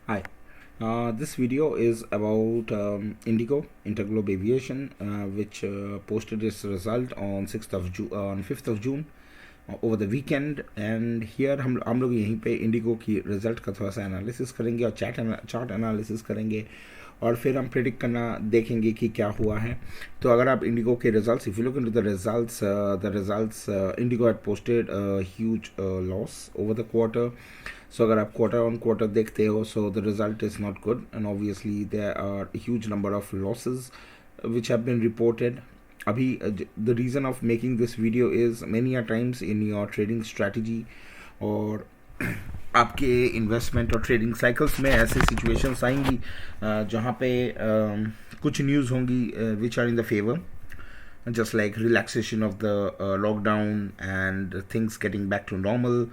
Hi, this video is about Indigo, Interglobe Aviation, which posted its result on 5th of June over the weekend. And here हम लोग यहीं पे Indigo की result का थोड़ा सा एनालिसिस करेंगे और चार्ट एनालिसिस करेंगे और फिर हम प्रिडिक्ट करना देखेंगे कि क्या हुआ है. तो अगर आप इंडिगो के results, if you look into the results, IndiGo had posted huge loss over the quarter. So अगर आप क्वार्टर ऑन क्वार्टर देखते हो, so the result is not good and obviously there are huge number of losses which have been reported. अभी the reason of making this video is many a times in your trading strategy और आपके investment और trading cycles में ऐसे situations आएंगी जहाँ पे कुछ न्यूज़ होंगी which are in the favour, just like relaxation of the lockdown and things getting back to normal.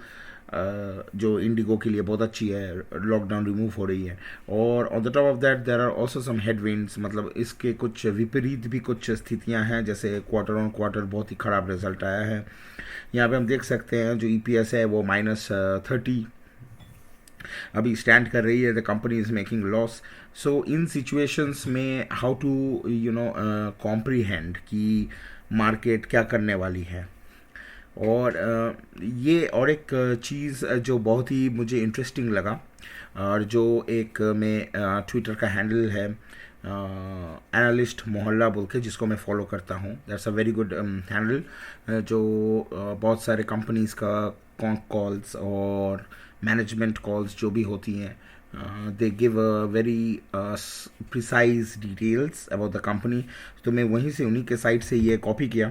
जो इंडिगो के लिए बहुत अच्छी है, लॉकडाउन रिमूव हो रही है. और on the top of that there are also some headwinds, मतलब इसके कुछ विपरीत भी कुछ स्थितियां हैं, जैसे क्वार्टर ऑन क्वार्टर बहुत ही ख़राब रिजल्ट आया है. यहाँ पे हम देख सकते हैं जो EPS है वो -30 अभी स्टैंड कर रही है. The company is making loss. So in situations में हाउ टू कॉम्प्रीहेंड कि मार्केट क्या करने वाली है. और ये और एक चीज़ जो बहुत ही मुझे इंटरेस्टिंग लगा, और जो एक मैं ट्विटर का हैंडल है एनालिस्ट मोहल्ला बोल के, जिसको मैं फॉलो करता हूँ. That's a very good handle, जो बहुत सारे कंपनीज़ का कॉल्स और मैनेजमेंट कॉल्स जो भी होती हैं, they give a very precise details about the company. तो मैं वहीं से, उन्हीं के साइट से ये कॉपी किया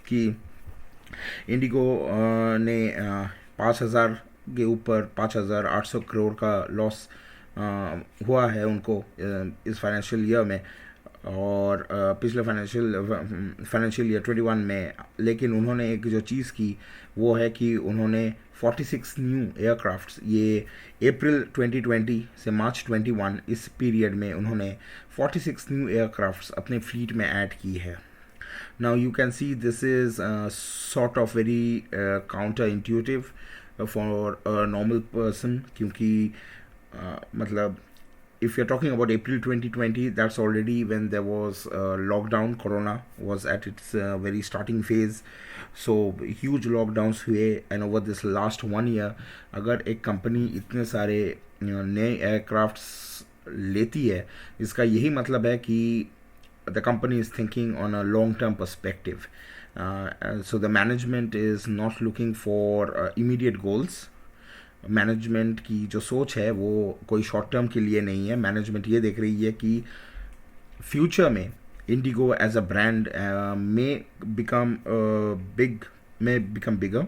कि इंडिगो ने 5,000 के ऊपर 5,800 करोड़ का लॉस हुआ है उनको इस फाइनेंशियल ईयर में, और पिछले फाइनेंशियल ईयर 21 में. लेकिन उन्होंने एक जो चीज़ की वो है कि उन्होंने 46 न्यू एयरक्राफ्ट्स, ये अप्रैल 2020 से मार्च 21 इस पीरियड में उन्होंने 46 न्यू एयरक्राफ्ट्स अपने फ्लीट में ऐड की है. Now you can see this is sort of very counterintuitive for a normal person, क्योंकि मतलब if you're talking about April 2020, that's already when there was lockdown. Corona was at its very starting phase, so huge lockdowns हुए. And over this last 1 year, अगर एक company इतने सारे नए aircrafts लेती है, इसका यही मतलब है कि the company is thinking on a long-term perspective. So the management is not looking for immediate goals. Management की जो सोच है वो कोई शॉर्ट टर्म के लिए नहीं है. मैनेजमेंट ये देख रही है कि फ्यूचर में इंडिगो एज अ ब्रांड में बिकम बिगर,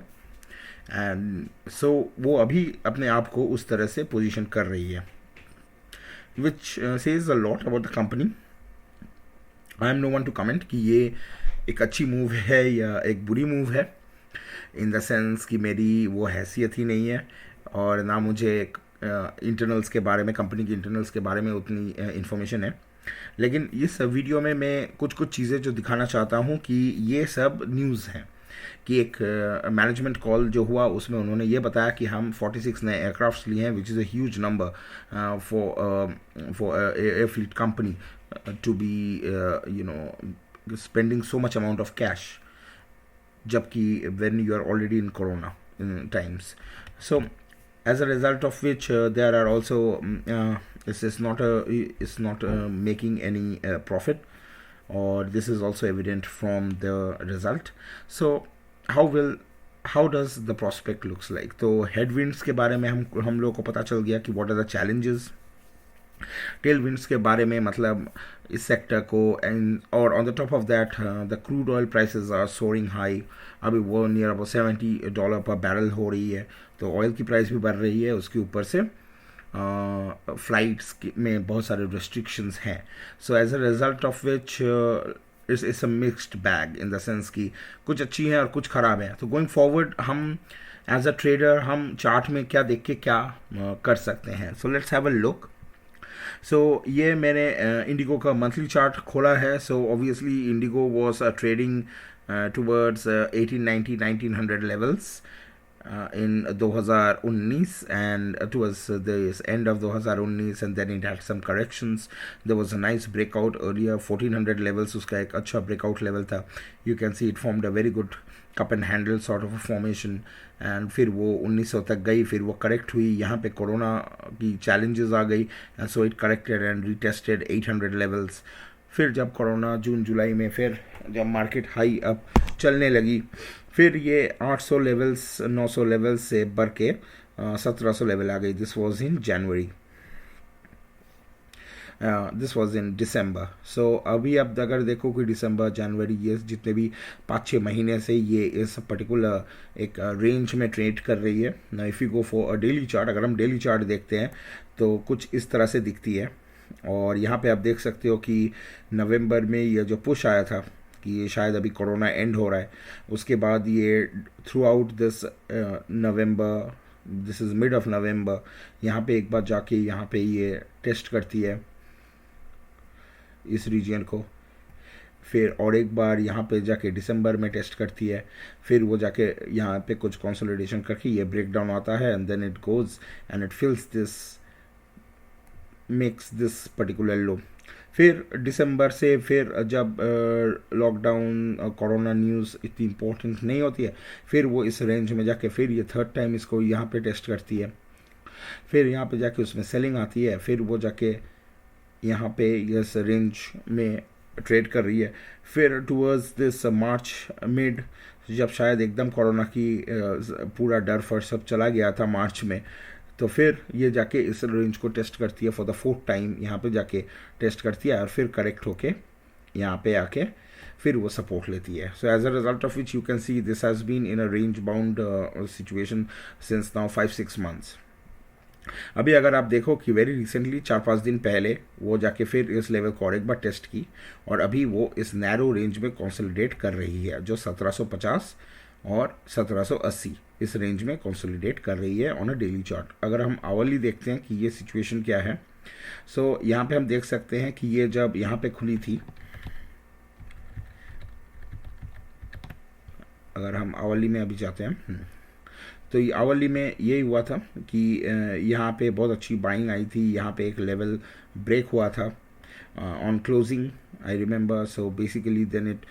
एंड सो वो अभी अपने आप को उस तरह से पोजीशन कर रही है, which says a lot about the company. I am no one to comment कि ये एक अच्छी मूव है या एक बुरी मूव है, इन द सेंस कि मेरी वो हैसियत ही नहीं है और ना मुझे इंटरनल्स के बारे में, कंपनी की इंटरनल्स के बारे में उतनी इन्फॉर्मेशन है. लेकिन इस वीडियो में मैं कुछ चीज़ें जो दिखाना चाहता हूँ कि ये सब न्यूज़ हैं, कि एक मैनेजमेंट कॉल जो हुआ उसमें उन्होंने ये बताया कि हम 46 नए एयरक्राफ्ट लिए हैं, which is a huge number for air fleet company to be spending so much amount of cash, jabki when you are already in corona times. So as a result of which there are also it's not making any profit, or this is also evident from the result. So how does the prospect looks like? तो headwinds के बारे में हम लोग को पता चल गया कि what are the challenges. Tailwinds के बारे में, मतलब इस सेक्टर को, एंड और on the top of that the crude oil prices are soaring high. अभी वो नियर अबाउट $70 पर बैरल हो रही है, तो ऑयल की प्राइस भी बढ़ रही है. उसके ऊपर से फ्लाइट्स में बहुत सारे रिस्ट्रिक्शंस हैं. So as a result of which it's a mixed bag, in the sense कि कुछ अच्छी हैं और कुछ ख़राब हैं. तो गोइंग फॉरवर्ड हम एज अ ट्रेडर हम चार्ट में क्या देख के क्या कर सकते हैं. So let's have a look. So ये मैंने इंडिगो का मंथली चार्ट खोला है. So obviously IndiGo was trading towards 1890-1900 levels, in 2019, and towards the end of 2019, and then it had some corrections. There was a nice breakout earlier, 1400 levels उसका एक अच्छा breakout level था. You can see it formed a very good cup and handle sort of a formation, and फिर वो 1900 तक गई, फिर वो करेक्ट हुई. यहाँ पे कोरोना की challenges आ गई, and so it corrected and retested 800 levels. फिर जब कोरोना जून जुलाई में फिर जब मार्केट हाई अप चलने लगी, फिर ये 800 लेवल्स 900 लेवल्स से बढ़ के 1700 लेवल आ गई. This was in January, this was in December. सो अभी अब अगर देखो कि दिसंबर जनवरी ये जितने भी 5-6 महीने से ये इस पर्टिकुलर एक रेंज में ट्रेड कर रही है. ना if you go for a daily chart, अगर हम डेली चार्ट देखते हैं तो कुछ इस तरह से दिखती है. और यहाँ पे आप देख सकते हो कि नवंबर में ये जो पुश आया था कि ये शायद अभी कोरोना एंड हो रहा है, उसके बाद ये through out this November, this is mid of November, यहाँ पे एक बार जाके यहाँ पे ये टेस्ट करती है इस रीजन को, फिर और एक बार यहाँ पे जाके दिसंबर में टेस्ट करती है, फिर वो जाके यहाँ पे कुछ कंसोलिडेशन करके ये ब्रेक डाउन आता है, and then it goes and it fills this, makes this particular low. फिर दिसंबर से फिर जब लॉकडाउन कोरोना न्यूज़ इतनी इम्पोर्टेंट नहीं होती है, फिर वो इस रेंज में जाके फिर ये थर्ड टाइम इसको यहाँ पे टेस्ट करती है, फिर यहाँ पे जाके उसमें सेलिंग आती है, फिर वो जाके यहाँ पे इस रेंज में ट्रेड कर रही है. फिर टूवर्ड्स दिस मार्च मिड, जब शायद एकदम कोरोना की पूरा डर फर सब चला गया था मार्च में, तो फिर ये जाके इस रेंज को टेस्ट करती है फॉर द फोर्थ टाइम, यहाँ पे जाके टेस्ट करती है और फिर करेक्ट होके यहाँ पे आके फिर वो सपोर्ट लेती है. So as a result of which you can see this has been in a range bound situation since now 5-6 months. अभी अगर आप देखो कि वेरी रिसेंटली 4-5 दिन पहले वो जाके फिर इस लेवल को और एक बार टेस्ट की, और अभी वो इस नैरो रेंज में कंसोलिडेट कर रही है, जो 1750 और 1780 इस रेंज में कंसोलिडेट कर रही है ऑन अ डेली चार्ट. अगर हम आवरली देखते हैं कि ये सिचुएशन क्या है, सो यहाँ पे हम देख सकते हैं कि ये जब यहाँ पे खुली थी, अगर हम आवरली में अभी जाते हैं तो ये आवरली में यही हुआ था कि यहाँ पे बहुत अच्छी बाइंग आई थी, यहाँ पे एक लेवल ब्रेक हुआ था on closing, I remember. So basically then it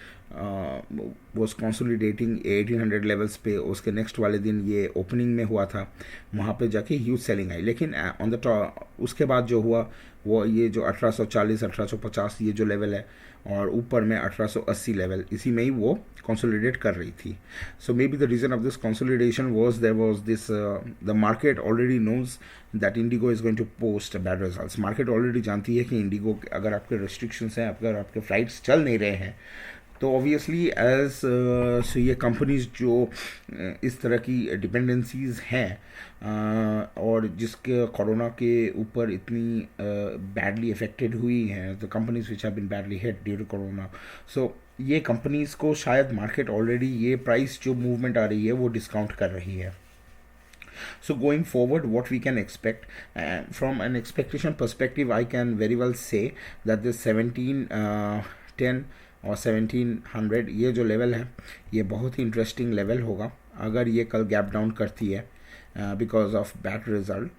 was consolidating 1800 levels पे. उसके नेक्स्ट वाले दिन ये ओपनिंग में हुआ था, वहाँ पे जाके ह्यूज सेलिंग आई. लेकिन ऑन द टॉप उसके बाद जो हुआ वो ये जो 1840 1850 ये जो लेवल है, और ऊपर में 1880 लेवल, इसी में ही वो कंसोलिडेट कर रही थी. So may be the reason of this consolidation was there was this, the market already knows that IndiGo is going to post bad results. Market already जानती है कि इंडिगो अगर आपके रिस्ट्रिक्शंस हैं, अगर आपके फ्लाइट्स चल नहीं रहे हैं, तो ऑब्वियसली एज ये कंपनीज जो इस तरह की डिपेंडेंसीज हैं और जिसके कोरोना के ऊपर इतनी बैडली अफेक्टेड हुई हैं, the companies which have been badly hit due to corona, so ये कंपनीज को शायद मार्केट ऑलरेडी ये प्राइस जो मूवमेंट आ रही है वो डिस्काउंट कर रही है. So going forward, what we can expect from an expectation perspective, I can very well say that this 1710 और 1700 ये जो लेवल है ये बहुत ही इंटरेस्टिंग लेवल होगा अगर ये कल गैप डाउन करती है बिकॉज ऑफ बैड रिजल्ट.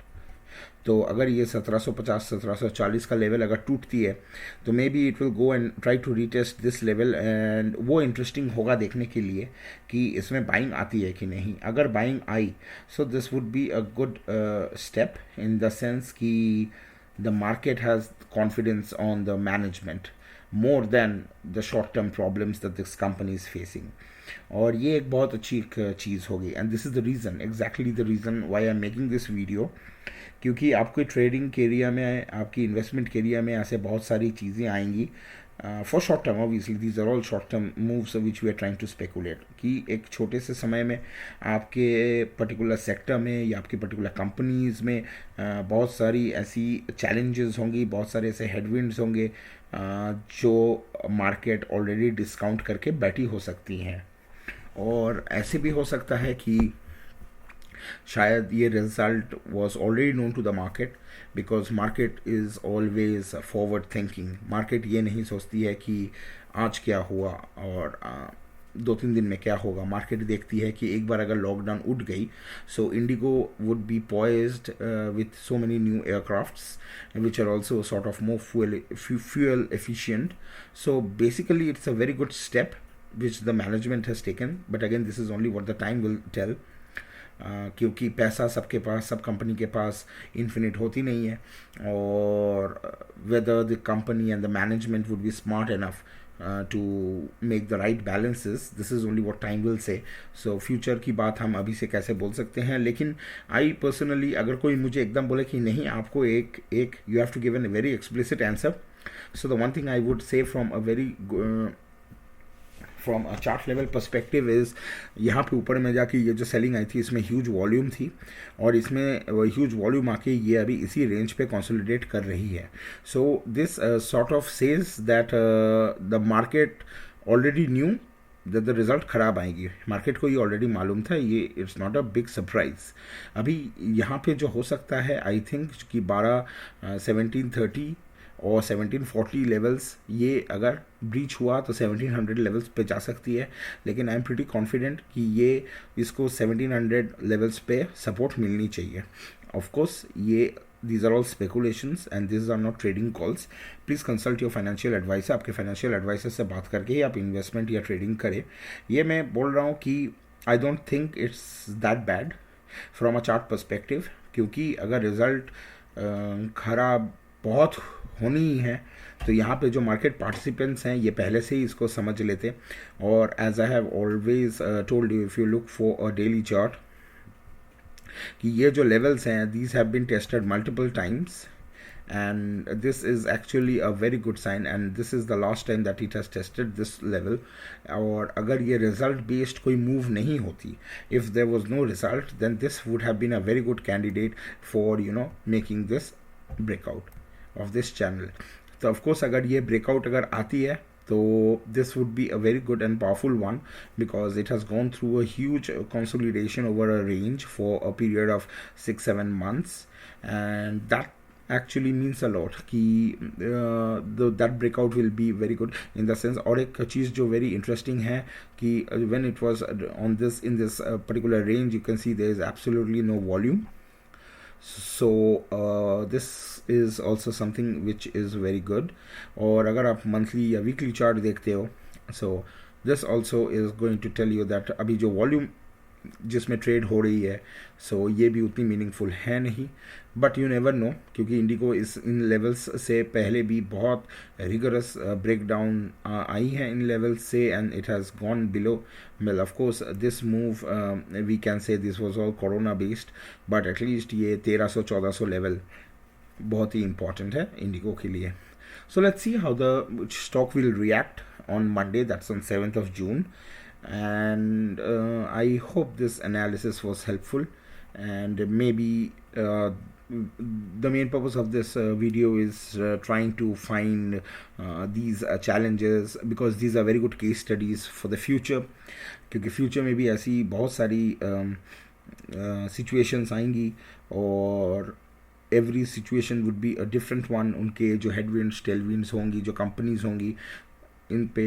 तो अगर ये 1750 1740 का लेवल अगर टूटती है तो maybe it will go and try to retest this level, and वो इंटरेस्टिंग होगा देखने के लिए कि इसमें बाइंग आती है कि नहीं. अगर buying I so this would be a good step in the sense कि the market has confidence on the management more than the short term problems that this company is facing. और ये एक बहुत अच्छी चीज़ होगी, and this is the reason, exactly the reason why I am making this video. क्योंकि आपके trading के area में, आपकी इन्वेस्टमेंट के एरिया में ऐसे बहुत सारी चीज़ें आएंगी for short term. Obviously these are all short term moves which we are trying to speculate कि एक छोटे से समय में आपके पर्टिकुलर सेक्टर में या आपकी पर्टिकुलर कंपनीज़ में बहुत सारी ऐसी चैलेंजेस होंगी, बहुत सारे ऐसे हेडविंड्स होंगे जो मार्केट ऑलरेडी डिस्काउंट करके बैठी हो सकती हैं. और ऐसे भी हो सकता है कि शायद ये result was already known to the market, because market is always forward thinking. Market ये नहीं सोचती है कि आज क्या हुआ और 2-3 दिन में क्या होगा. मार्केट देखती है कि एक बार अगर लॉकडाउन उठ गई, so IndiGo would be poised with so many new aircrafts which are also sort of more fuel efficient. So basically it's a very good step which the management has taken, but again this is only what the time will tell. क्योंकि पैसा सबके पास, सब company के पास infinite होती नहीं है, और whether the company and the management would be smart enough to make the right balances, this is only what time will say. So future की बात हम अभी से कैसे बोल सकते हैं. लेकिन I personally, अगर कोई मुझे एकदम बोले कि नहीं आपको एक you have to give a very explicit answer, so the one thing I would say from a chart level perspective is, यहाँ पे ऊपर में जाके ये जो सेलिंग आई थी इसमें ह्यूज वॉल्यूम थी, और इसमें ह्यूज वॉल्यूम आके ये अभी इसी रेंज पे कंसोलिडेट कर रही है. So this sort of says that the market already knew that the result ख़राब आएगी. मार्केट को ये ऑलरेडी मालूम था, ये it's not a big surprise. अभी यहाँ पे जो हो सकता है, आई थिंक कि 1730 और 1740 लेवल्स, ये अगर ब्रीच हुआ तो 1700 लेवल्स पे जा सकती है. लेकिन आई एम प्रीटी कॉन्फिडेंट कि ये इसको 1700 लेवल्स पे सपोर्ट मिलनी चाहिए. ऑफ कोर्स ये these are all speculations and these are not trading calls. Please consult your financial adviser. आपके फाइनेंशियल एडवाइसर से बात करके ही आप इन्वेस्टमेंट या ट्रेडिंग करें. ये मैं बोल रहा हूँ कि I don't think it's that bad from a chart perspective, क्योंकि अगर रिज़ल्ट खराब बहुत होनी ही है तो यहाँ पे जो मार्केट पार्टिसिपेंट्स हैं ये पहले से ही इसको समझ लेते. और as I have always told you, if you look for a daily chart, कि ये जो लेवल्स हैं, these have been tested multiple times, and this is actually a very good sign, and this is the last time that it has tested this level. और अगर ये result based कोई move नहीं होती, if there was no result, then this would have been a very good candidate for making this breakout of this channel. तो of course अगर ये breakout अगर आती है तो this would be a very good and powerful one, because it has gone through a huge consolidation over a range for a period of 6-7 months, and that actually means a lot कि that breakout will be very good in the sense. और एक चीज़ जो very interesting है कि when it was on this in this particular range, you can see there is absolutely no volume. So this is also something which is very good. और अगर आप monthly या weekly chart देखते हो, so this also is going to tell you that अभी जो volume जिसमें trade हो रही है, सो ये भी उतनी मीनिंगफुल है नहीं. बट यू नेवर नो, क्योंकि इंडिगो इन लेवल्स से पहले भी बहुत रिगरस ब्रेकडाउन आई है इन लेवल्स से, and it has gone below. Well of course this move we can say this was all corona based, but at least ये 1300-1400 लेवल बहुत ही इंपॉर्टेंट है इंडिगो के लिए. So let's see how the stock will react on Monday, that's on 7th of June. And I hope this analysis was helpful, and maybe the main purpose of this video is trying to find these challenges, because these are very good case studies for the future, क्योंकि future में भी ऐसी बहुत सारी situations आएंगी, और every situation would be a different one. उनके जो headwinds tailwinds होंगी, जो companies होंगी, इन पे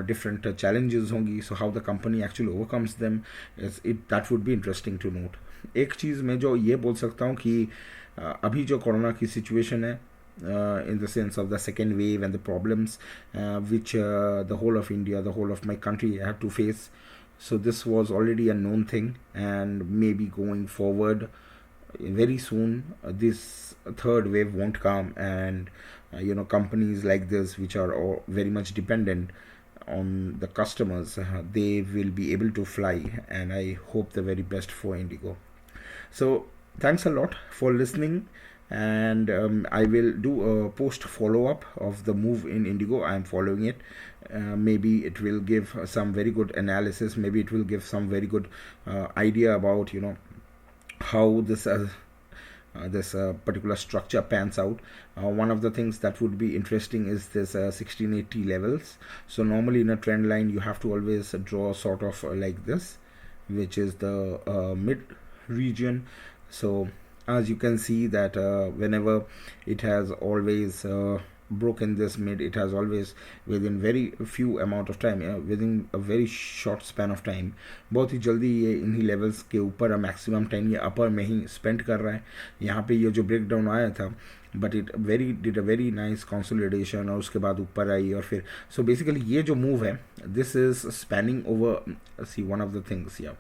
डिफरेंट चैलेंजेस होंगी. So how the company actually overcomes them, that would be interesting to note. एक चीज़ मैं जो ये बोल सकता हूँ कि अभी जो कोरोना की सिचुएशन है, in the sense of the second wave and the problems which the whole of India, the whole of my country had to face, so this was already a known thing, and maybe going forward very soon this third wave won't come, and companies like this which are all very much dependent on the customers, they will be able to fly, and I hope the very best for Indigo. So thanks a lot for listening, and I will do a post follow-up of the move in Indigo. I am following it. Maybe it will give some very good analysis, maybe it will give some very good idea about how this particular structure pans out. One of the things that would be interesting is this 1680 levels. So normally in a trend line you have to always draw sort of like this, which is the mid region. So as you can see that whenever it has always broken this mid, it has always within very few amount of time, within a very short span of time, बहुत ही जल्दी ये इन्हीं levels के ऊपर maximum time ये अपर में ही spend कर रहा है. यहाँ पे ये जो ब्रेक डाउन आया था, but it did a very nice consolidation, और उसके बाद ऊपर आई और फिर सो बेसिकली ये जो मूव है, this is spanning over, see one of the things yeah.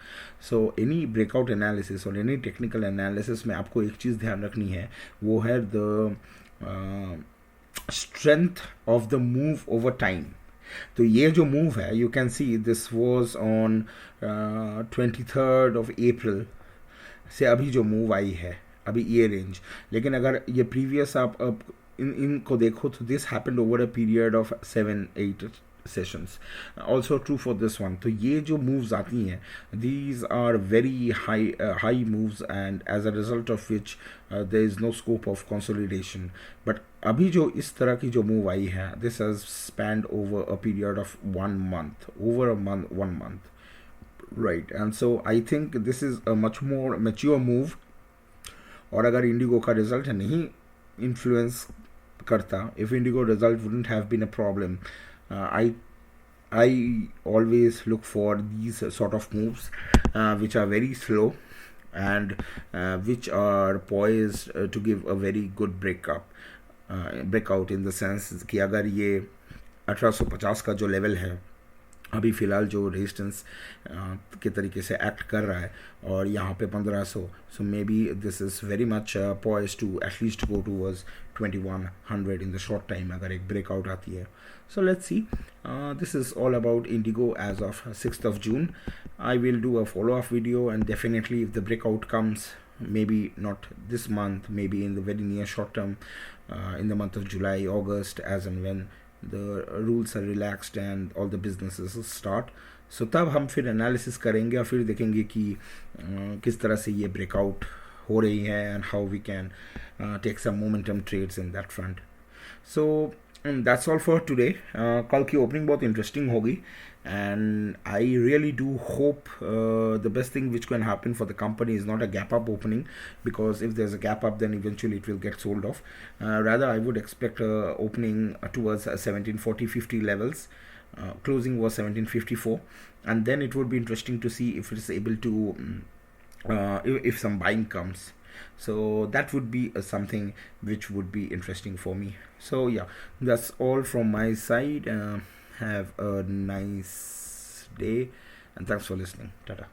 So any breakout analysis और एनी टेक्निकल एनालिसिस में आपको एक चीज़ ध्यान रखनी है, वो है the strength of the move over time. तो ये जो मूव है, you can see this was on 23rd of April से अभी जो मूव आई है, अभी ये रेंज. लेकिन अगर ये प्रीवियस आप इनको देखो तो this happened over a period of 7-8 sessions. Also true for this one. तो ये जो moves आती हैं, these are very high moves, and as a result of which there is no scope of consolidation. But अभी जो इस तरह की जो move आई है, this has spanned over a period of 1 month, over a month, 1 month, right? And so I think this is a much more mature move. और अगर Indigo का रिजल्ट नहीं इन्फ्लुएंस करता, if Indigo result wouldn't have been a problem, I always look for these sort of moves which are very slow and which are poised to give a very good breakout in the sense कि अगर ये 1850 का जो level है अभी फ़िलहाल जो resistance के तरीके से एक्ट कर रहा है, और यहाँ पे 1500, so may be this is very much poise to at least go towards 2100 in the short time अगर एक ब्रेकआउट आती है. So let's see. This is all about Indigo as of 6th of June. I will do a follow-up video, and definitely if the breakout comes, maybe not this month, maybe in the very near short term, in the month of July, August, as and when the rules are relaxed and all the businesses start. So तब हम फिर analysis करेंगे और फिर देखेंगे कि किस तरह से ये ब्रेकआउट हो रही है, and how we can take some momentum trades in that front. So that's all for today. कल की ओपनिंग बहुत इंटरेस्टिंग होगी, and I really do hope the best thing which can happen for the company is not a gap up opening, because if there's a gap up then eventually it will get sold off. Rather I would expect opening towards 1740-50 levels. Closing was 1754, and then it would be interesting to see if it's able to if some buying comes. So that would be something which would be interesting for me. So yeah, that's all from my side. Have a nice day, and thanks for listening. Tata.